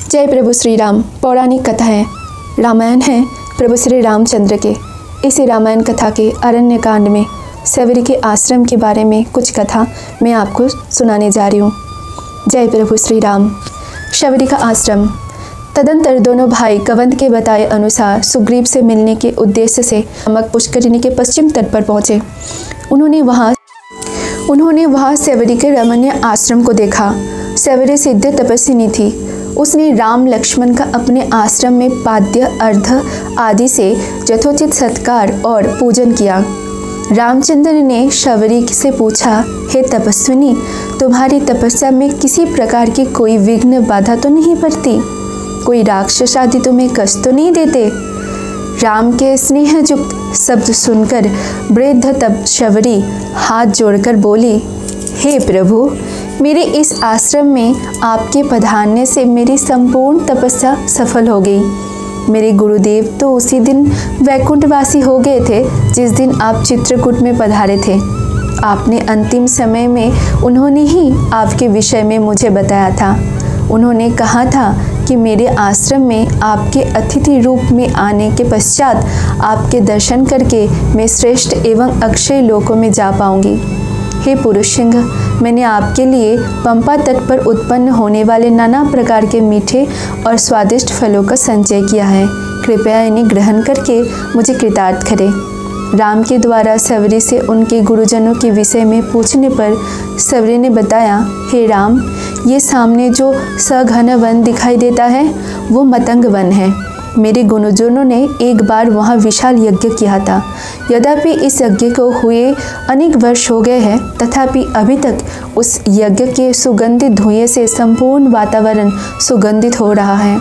जय प्रभु श्री राम। पौराणिक कथा है, रामायण है प्रभु श्री रामचंद्र के। इसी रामायण कथा के अरण्य कांड में शबरी के आश्रम के बारे में कुछ कथा मैं आपको सुनाने जा रही हूँ। जय प्रभु श्री राम। शबरी का आश्रम। तदंतर दोनों भाई कवंत के बताए अनुसार सुग्रीव से मिलने के उद्देश्य से नमक पुष्करिणी के पश्चिम तट पर पहुँचे। उन्होंने वहाँ शबरी के रमणीय आश्रम को देखा। शबरी सिद्ध तपस्विनी थी। उसने राम लक्ष्मण का अपने आश्रम में पाद्य अर्घ आदि से यथोचित सत्कार और पूजन किया। रामचंद्र ने शबरी से पूछा, हे तपस्विनी, तुम्हारी तपस्या में किसी प्रकार की कोई विघ्न बाधा तो नहीं पड़ती? कोई राक्षस आदि तुम्हें कष्ट तो नहीं देते? राम के स्नेहयुक्त शब्द सुनकर वृद्ध तप शबरी हाथ जोड़कर बोली, हे प्रभु, मेरे इस आश्रम में आपके पधारने से मेरी संपूर्ण तपस्या सफल हो गई। मेरे गुरुदेव तो उसी दिन वैकुंठवासी हो गए थे जिस दिन आप चित्रकूट में पधारे थे। आपने अंतिम समय में उन्होंने ही आपके विषय में मुझे बताया था। उन्होंने कहा था कि मेरे आश्रम में आपके अतिथि रूप में आने के पश्चात आपके दर्शन करके मैं श्रेष्ठ एवं अक्षय लोकों में जा पाऊंगी। हे पुरुष सिंह, मैंने आपके लिए पंपा तट पर उत्पन्न होने वाले नाना प्रकार के मीठे और स्वादिष्ट फलों का संचय किया है। कृपया इन्हें ग्रहण करके मुझे कृतार्थ करें। राम के द्वारा शबरी से उनके गुरुजनों के विषय में पूछने पर शबरी ने बताया, हे राम, ये सामने जो सघन वन दिखाई देता है वो मतंग वन है। मेरे गुरुजनों ने एक बार वहाँ विशाल यज्ञ किया था। यद्यपि इस यज्ञ को हुए अनेक वर्ष हो गए हैं, तथापि अभी तक उस यज्ञ के सुगंधित धुएं से संपूर्ण वातावरण सुगंधित हो रहा है।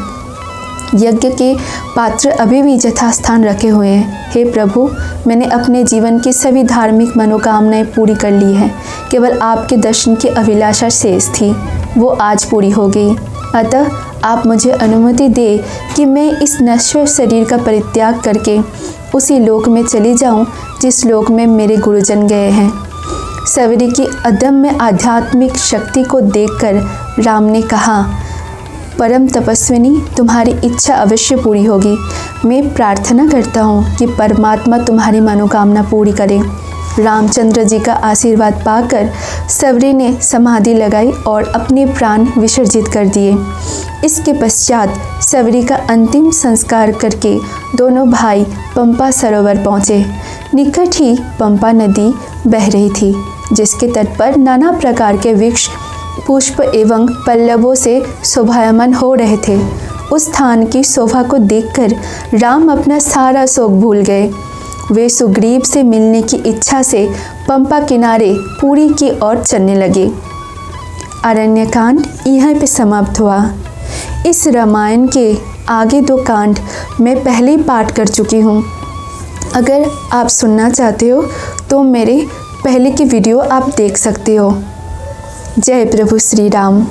यज्ञ के पात्र अभी भी यथास्थान रखे हुए हैं। हे प्रभु, मैंने अपने जीवन की सभी धार्मिक मनोकामनाएं पूरी कर ली हैं। केवल आपके दर्शन की अभिलाषा शेष थी, वो आज पूरी हो गई। अतः आप मुझे अनुमति दे कि मैं इस नश्वर शरीर का परित्याग करके उसी लोक में चली जाऊं जिस लोक में मेरे गुरुजन गए हैं। शबरी की अदम्य आध्यात्मिक शक्ति को देखकर राम ने कहा, परम तपस्विनी, तुम्हारी इच्छा अवश्य पूरी होगी। मैं प्रार्थना करता हूँ कि परमात्मा तुम्हारी मनोकामना पूरी करे। रामचंद्र जी का आशीर्वाद पाकर शबरी ने समाधि लगाई और अपने प्राण विसर्जित कर दिए। इसके पश्चात शबरी का अंतिम संस्कार करके दोनों भाई पंपा सरोवर पहुँचे। निकट ही पंपा नदी बह रही थी, जिसके तट पर नाना प्रकार के वृक्ष पुष्प एवं पल्लवों से शोभायमान हो रहे थे। उस स्थान की शोभा को देखकर राम अपना सारा शोक भूल गए। वे सुग्रीव से मिलने की इच्छा से पंपा किनारे पुरी की ओर चलने लगे। अरण्यकांड यहाँ पे समाप्त हुआ। इस रामायण के आगे दो कांड मैं पहले ही पाठ कर चुकी हूँ। अगर आप सुनना चाहते हो तो मेरे पहले की वीडियो आप देख सकते हो। जय प्रभु श्री राम।